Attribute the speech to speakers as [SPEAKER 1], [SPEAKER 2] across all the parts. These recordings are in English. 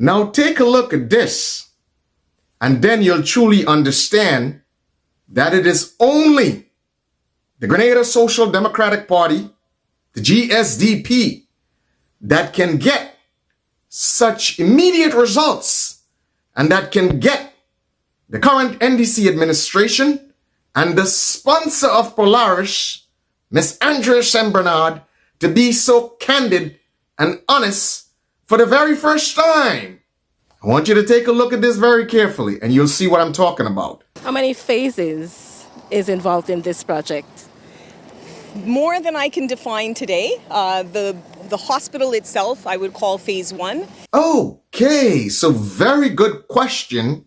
[SPEAKER 1] Now take a look at this, and then you'll truly understand that it is only the Grenada Social Democratic Party, the GSDP, that can get such immediate results and that can get the current NDC administration and the sponsor of Polaris, Miss Andrea Sembernard, to be so candid and honest for the very first time. I want you to take a look at this very carefully and you'll see what I'm talking about.
[SPEAKER 2] How many phases is involved in this project?
[SPEAKER 3] More than I can define today. The hospital itself, I would call phase 1.
[SPEAKER 1] Okay, so very good question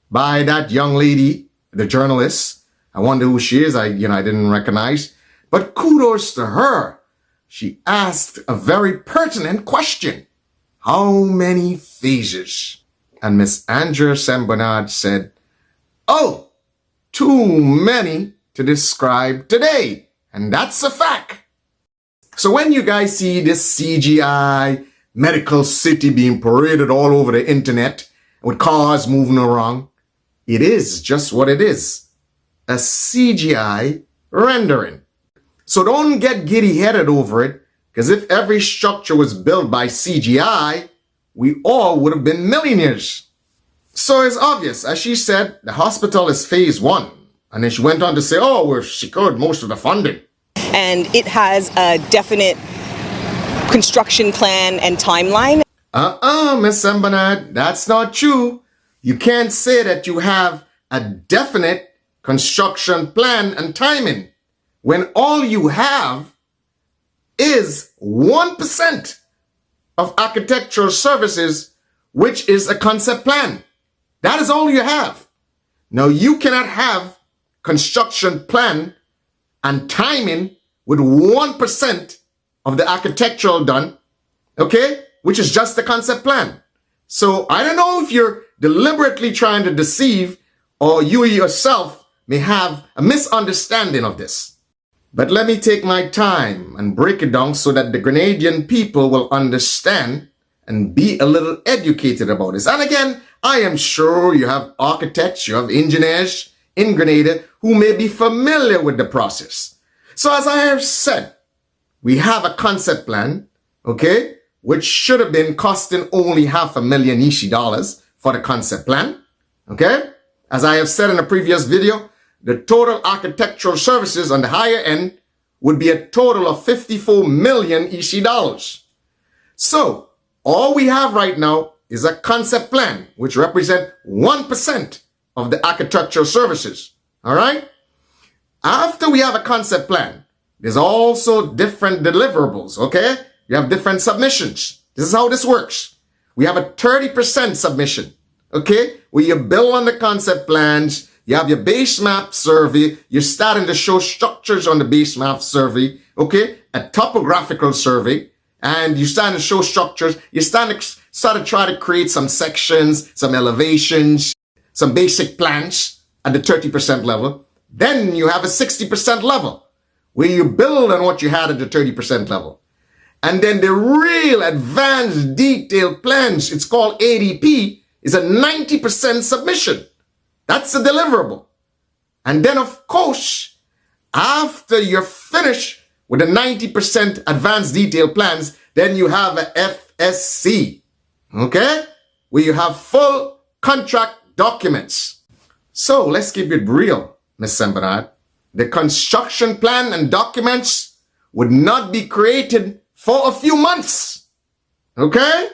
[SPEAKER 1] by that young lady, the journalist. I wonder who she is. I didn't recognize, but kudos to her. She asked a very pertinent question. How many phases? And Miss Andrea Sembernard said, oh, too many to describe today. And that's a fact. So when you guys see this CGI medical city being paraded all over the internet with cars moving around, it is just what it is. A CGI rendering. So don't get giddy-headed over it, because if every structure was built by CGI, we all would have been millionaires. So it's obvious, as she said, the hospital is phase 1. And then she went on to say, oh, we've secured most of the funding.
[SPEAKER 3] And it has a definite construction plan and timeline.
[SPEAKER 1] Miss Sembernard, that's not true. You can't say that you have a definite construction plan and timing when all you have is 1% of architectural services, which is a concept plan. That is all you have. Now, you cannot have construction plan and timing with 1% of the architectural done, okay, which is just the concept plan. So I don't know if you're deliberately trying to deceive or you yourself may have a misunderstanding of this. But let me take my time and break it down so that the Grenadian people will understand and be a little educated about this. And again, I am sure you have architects, you have engineers in Grenada who may be familiar with the process. So as I have said, we have a concept plan, okay, which should have been costing only $500,000 EC for the concept plan, okay? As I have said in a previous video, the total architectural services on the higher end would be a total of $54 million EC. So all we have right now is a concept plan, which represents 1% of the architectural services, all right? After we have a concept plan, there's also different deliverables, okay? You have different submissions. This is how this works. We have a 30% submission, okay? Where you build on the concept plans, you have your base map survey, you're starting to show structures on the base map survey, okay? A topographical survey, and you're starting to show structures. You're starting to try to create some sections, some elevations, some basic plans at the 30% level. Then you have a 60% level where you build on what you had at the 30% level. And then the real advanced detailed plans, it's called ADP, is a 90% submission. That's a deliverable. And then, of course, after you're finished with the 90% advanced detailed plans, then you have a FSC, okay? Where you have full contract documents. So let's keep it real, Ms. Sembernard. The construction plan and documents would not be created for a few months, okay?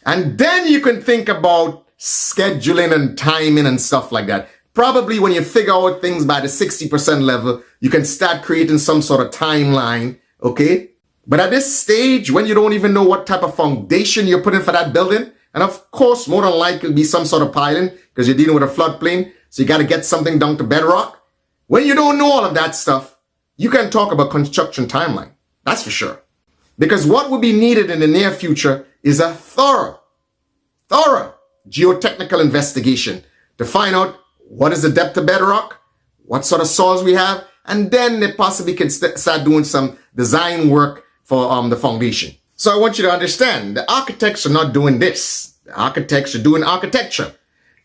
[SPEAKER 1] And then you can think about scheduling and timing and stuff like that. Probably when you figure out things by the 60% level, you can start creating some sort of timeline, okay? But at this stage, when you don't even know what type of foundation you're putting for that building, and of course, more than likely be some sort of piling because you're dealing with a floodplain, so you got to get something down to bedrock. When you don't know all of that stuff, you can talk about construction timeline. That's for sure. Because what will be needed in the near future is a thorough geotechnical investigation to find out what is the depth of bedrock, what sort of soils we have, and then they possibly can start doing some design work for the foundation. So I want you to understand, the architects are not doing this. The architects are doing architecture.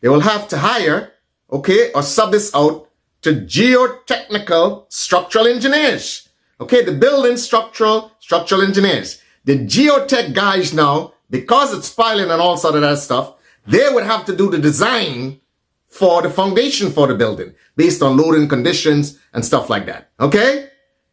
[SPEAKER 1] They will have to hire, okay, or sub this out to geotechnical structural engineers. Okay, the building structural engineers. The geotech guys now, because it's piling and all sort of that stuff, they would have to do the design for the foundation for the building based on loading conditions and stuff like that. Okay?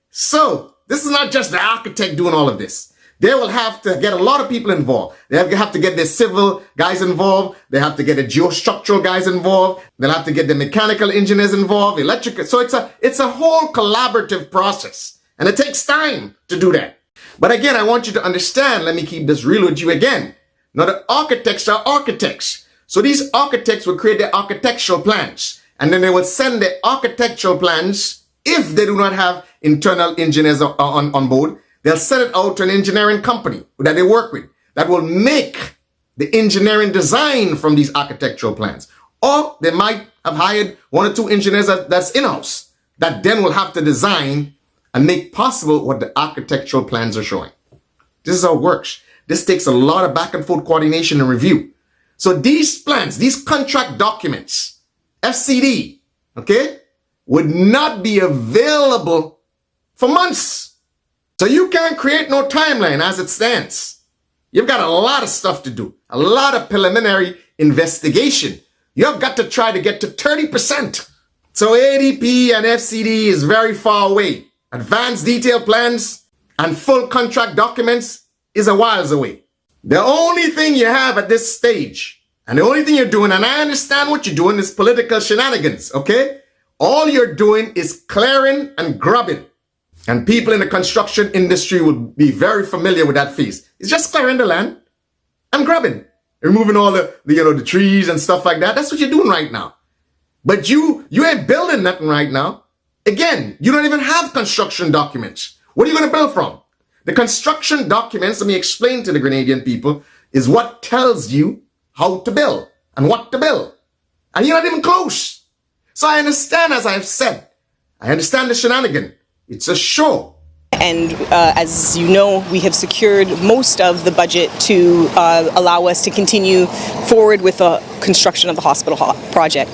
[SPEAKER 1] So, this is not just the architect doing all of this. They will have to get a lot of people involved. They have to get the civil guys involved. They have to get the geostructural guys involved. They'll have to get the mechanical engineers involved, electrical. So it's a whole collaborative process. And it takes time to do that. But again, I want you to understand, let me keep this real with you again. Now the architects are architects. So these architects will create their architectural plans. And then they will send the architectural plans, if they do not have internal engineers on board, they'll send it out to an engineering company that they work with that will make the engineering design from these architectural plans. Or they might have hired one or two engineers that's in-house that then will have to design and make possible what the architectural plans are showing. This is how it works. This takes a lot of back and forth coordination and review. So these plans, these contract documents, FCD, okay, would not be available for months. So you can't create no timeline as it stands. You've got a lot of stuff to do, a lot of preliminary investigation. You've got to try to get to 30%. So ADP and FCD is very far away. Advanced detailed plans and full contract documents is a whiles away. The only thing you have at this stage, and the only thing you're doing, and I understand what you're doing, is political shenanigans, okay? All you're doing is clearing and grubbing. And people in the construction industry will be very familiar with that phase. It's just clearing the land and grubbing. Removing all the trees and stuff like that. That's what you're doing right now. But you ain't building nothing right now. Again, you don't even have construction documents. What are you going to build from? The construction documents, let me explain to the Grenadian people, is what tells you how to build and what to build. And you're not even close. So I understand, as I've said, I understand the shenanigan. It's a show.
[SPEAKER 3] And as you know, we have secured most of the budget to allow us to continue forward with the construction of the hospital project.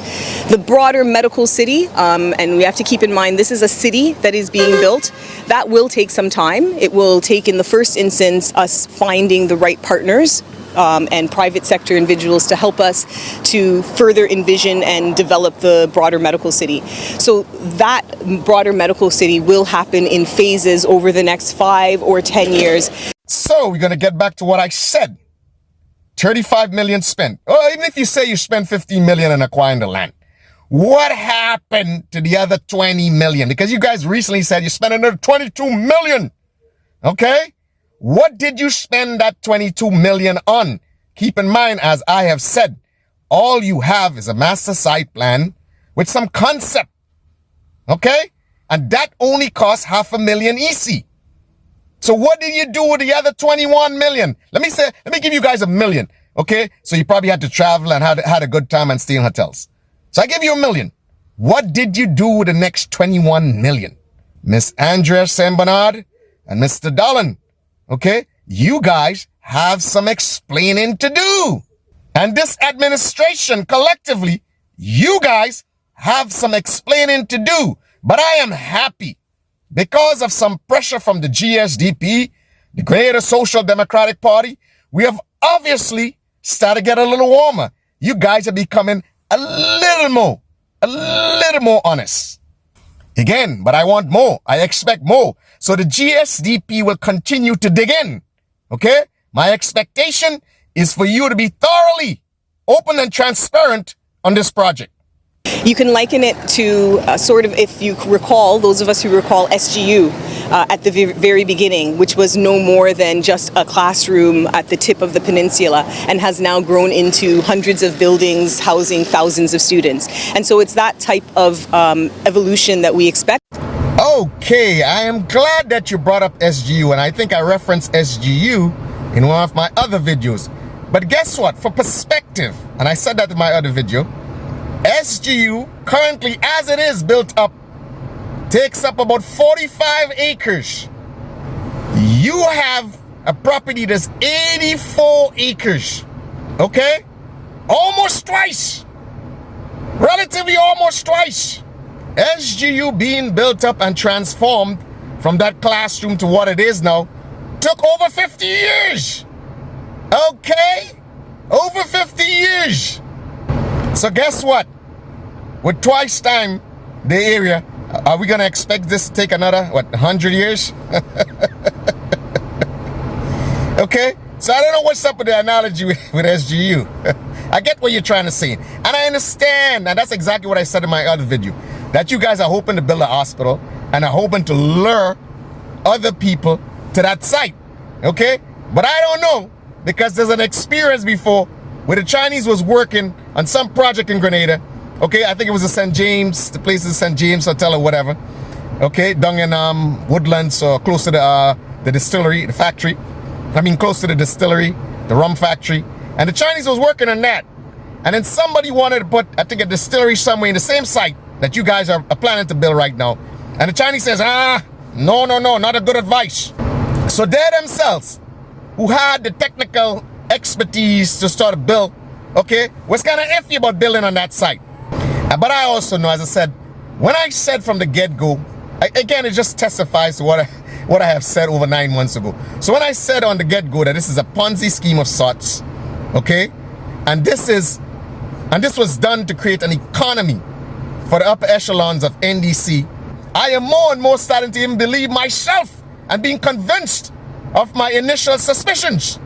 [SPEAKER 3] The broader medical city, and we have to keep in mind this is a city that is being built, that will take some time. It will take, in the first instance, us finding the right partners and private sector individuals to help us to further envision and develop the broader medical city. So that broader medical city will happen in phases over the next 5 or 10 years.
[SPEAKER 1] So we're going to get back to what I said. 35 million spent. Or even if you say you spent 15 million in acquiring the land, what happened to the other 20 million? Because you guys recently said you spent another 22 million. Okay? What did you spend that 22 million on? Keep in mind, as I have said, all you have is a master site plan with some concept. Okay? And that only costs $500,000 EC. So what did you do with the other 21 million? Let me give you guys $1 million. Okay? So you probably had to travel and had a good time and stay in hotels. So I give you $1 million. What did you do with the next 21 million? Miss Andrea St. Bernard and Mr. Dolan. Okay, you guys have some explaining to do. And this administration collectively, you guys have some explaining to do. But I am happy because of some pressure from the GSDP, the Grenada Social Democratic Party. We have obviously started to get a little warmer. You guys are becoming a little more honest. Again, but I want more. I expect more. So the GSDP will continue to dig in. Okay? My expectation is for you to be thoroughly open and transparent on this project.
[SPEAKER 3] You can liken it to sort of, if you recall, those of us who recall SGU at the very beginning, which was no more than just a classroom at the tip of the peninsula and has now grown into hundreds of buildings housing thousands of students. And so it's that type of evolution that we expect.
[SPEAKER 1] Okay, I am glad that you brought up SGU, and I think I referenced SGU in one of my other videos. But guess what? For perspective, and I said that in my other video, SGU currently, as it is built up, takes up about 45 acres. You have a property that's 84 acres. Okay? Almost twice. Relatively almost twice. SGU being built up and transformed from that classroom to what it is now took over 50 years. Okay? Over 50 years. So guess what? With twice time the area, are we gonna expect this to take another, 100 years? Okay? So I don't know what's up with the analogy with SGU. I get what you're trying to say. And I understand, and that's exactly what I said in my other video, that you guys are hoping to build a hospital and are hoping to lure other people to that site. Okay? But I don't know, because there's an experience before where the Chinese was working on some project in Grenada. Okay, I think it was the St. James, the place is St. James Hotel or whatever. Okay, down in Woodlands, or close to the distillery, the factory. I mean, close to the distillery, the rum factory. And the Chinese was working on that. And then somebody wanted to put, I think, a distillery somewhere in the same site that you guys are planning to build right now. And the Chinese says, no, not a good advice. So they themselves, who had the technical expertise to start a build, okay, was kind of iffy about building on that site. But I also know, as I said, when I said from the get-go, again, it just testifies to what I have said over 9 months ago. So when I said on the get-go that this is a Ponzi scheme of sorts, okay, and this was done to create an economy for the upper echelons of NDC, I am more and more starting to even believe myself and being convinced of my initial suspicions.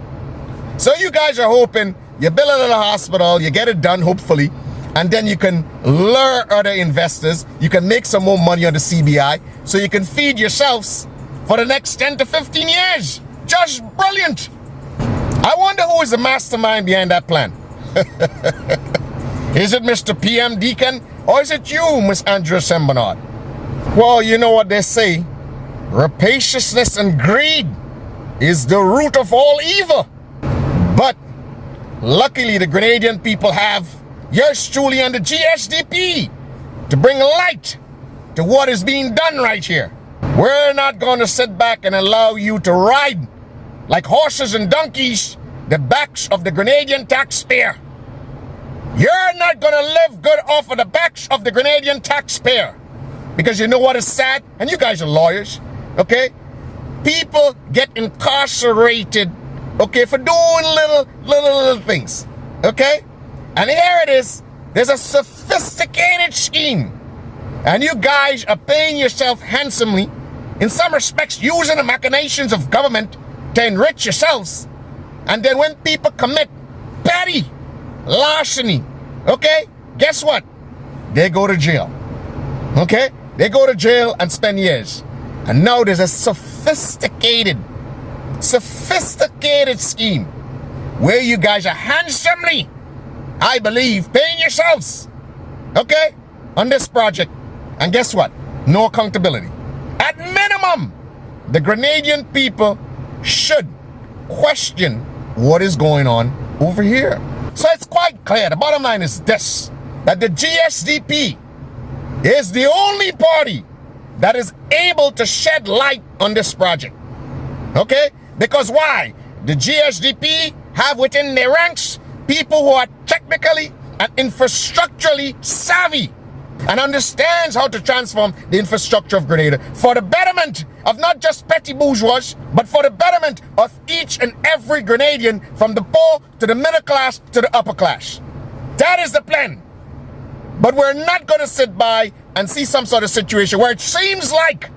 [SPEAKER 1] So you guys are hoping you build a little hospital, you get it done, hopefully, and then you can lure other investors, you can make some more money on the CBI, so you can feed yourselves for the next 10 to 15 years. Just brilliant. I wonder who is the mastermind behind that plan. Is it Mr. PM Deacon, or is it you, Miss Andrea Sembernard? Well, you know what they say, rapaciousness and greed is the root of all evil. But luckily the Grenadian people have yours truly and the GSDP to bring light to what is being done right here. We're not going to sit back and allow you to ride like horses and donkeys the backs of the Grenadian taxpayer. You're not going to live good off of the backs of the Grenadian taxpayer. Because you know what is sad? And you guys are lawyers, okay? People get incarcerated, okay, for doing little things, okay? And here it is. There's a sophisticated scheme. And you guys are paying yourself handsomely, in some respects using the machinations of government to enrich yourselves. And then when people commit petty larceny, okay, guess what? They go to jail, okay? They go to jail and spend years. And now there's a sophisticated scheme where you guys are handsomely, I believe, paying yourselves, okay, on this project. And guess what? No accountability. At minimum, the Grenadian people should question what is going on over here. So it's quite clear. The bottom line is this, that the GSDP is the only party that is able to shed light on this project. Okay? Because why? The GSDP have within their ranks people who are technically and infrastructurally savvy and understands how to transform the infrastructure of Grenada for the betterment of not just petty bourgeois, but for the betterment of each and every Grenadian, from the poor to the middle class to the upper class. That is the plan. But we're not going to sit by and see some sort of situation where it seems like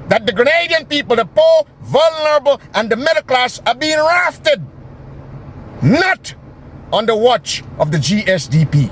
[SPEAKER 1] that the Grenadian people, the poor, vulnerable, and the middle class are being rafted, not on the watch of the GSDP.